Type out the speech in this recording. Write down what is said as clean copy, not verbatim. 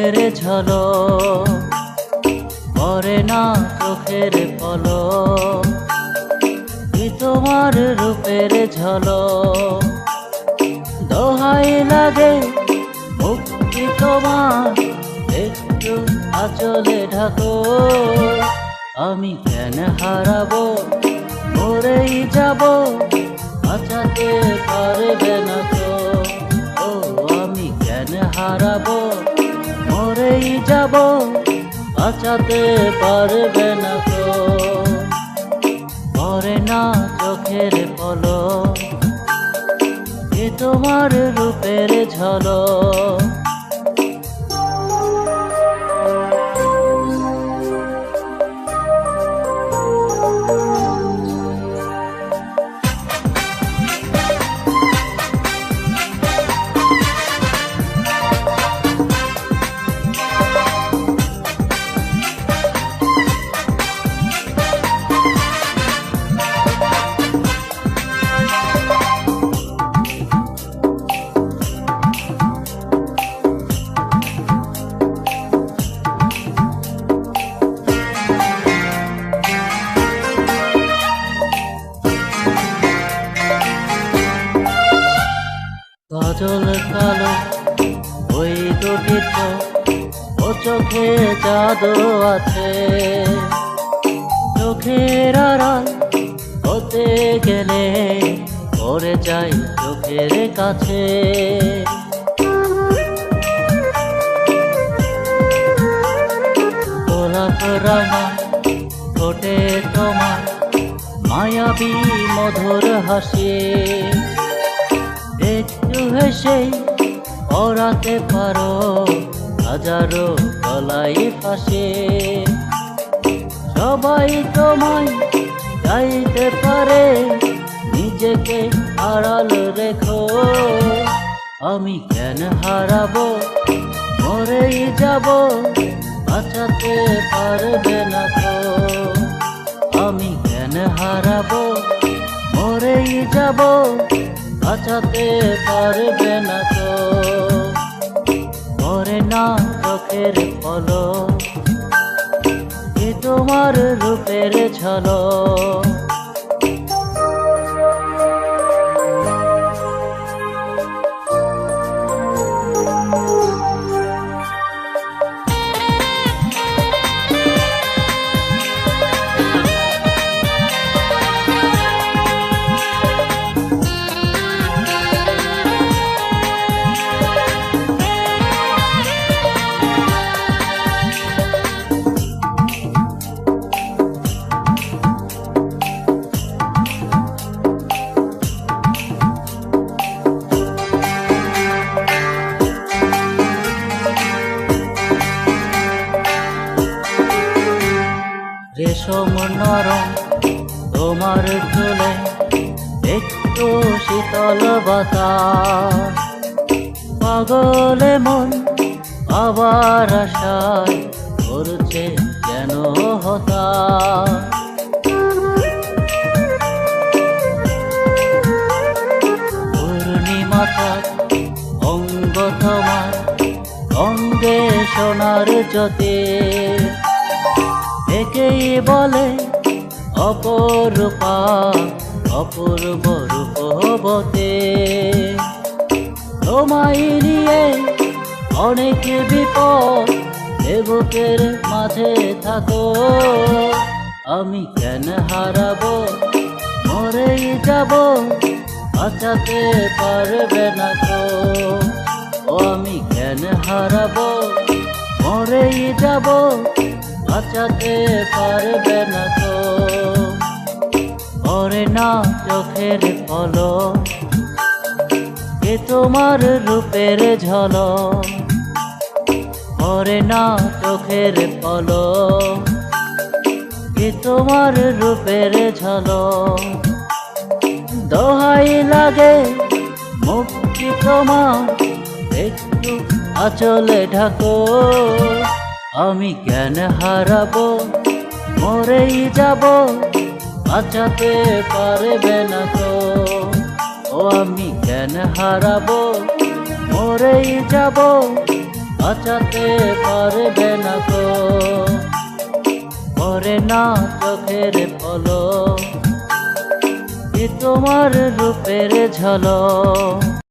রূপের ঝলক, পরে না চোখের পলক। কি তোমার রূপের ঝলক, দোহাই লাগে মুক্তি তোমার, একটু আঁচলে ঢাকো। আমি কেন হারাবো, মরেই যাব, বাঁচাতে পারবে না তো। ও আমি কেন হারাবো, মরেই যাব, বাঁচাতে পারবে না তো। পরে না চোখের পলক, এ তোমার রূপের ঝলক। কাজল কালো ওই দুটি চোখ, ও চোখে জাদু আছে। চোখের আড়াল হতে গেলে পড়ে যাই চোখের কাছে। গোলাপ রাঙা ঠোঁটে তোমার মায়াবী মধুর হাসি, একটু হেসে পড়াতে পারো হাজারো গলায় ফাঁসে। সবাই তোমায় চাইতে পারে, নিজেকে আড়াল রেখো। আমি কেন হারাবো, মরেই যাব, বাঁচাতে পারবে না তো। আমি কেন হারাবো, মরেই যাব, বাঁচাতে পারবে না তো। পরে না চোখের পলক, এ তোমার রূপের ঝলক। রেশম নরম তোমার চুলে, একটু শীতল বাতাস। পাগলে মন আবার আশায় করছে যেন হতাশ। পূর্ণিমাটা অঙ্গ তোমার, অঙ্গে সোনার জ্যোতি। একেই বলে অপরূপা, অপূর্ব রূপবতী। তোমায় নিয়ে অনেক বিপদ, এ বুকের মাঝে থাকো। আমি কেন হারাবো, মরেই যাব, বাঁচাতে পারবে না তো। ও আমি কেন হারাবো, মরেই যাব, বাঁচাতে পারবে না তো। পরে না চোখের পলক, এ তোমার রূপের ঝলক। পরে না চোখের পলক, এ তোমার রূপের ঝলক। দোহাই লাগে মুক্তি তোমার, একটু আঁচলে ঢাকো। আমি কেন হারাবো, মরেই যাব, বাঁচাতে পারবে না তো। ও আমি কেন হারাবো, মরেই যাব, বাঁচাতে পারবে না গো। পরে না চোখের পলক, এ তোমার রূপের ঝলক।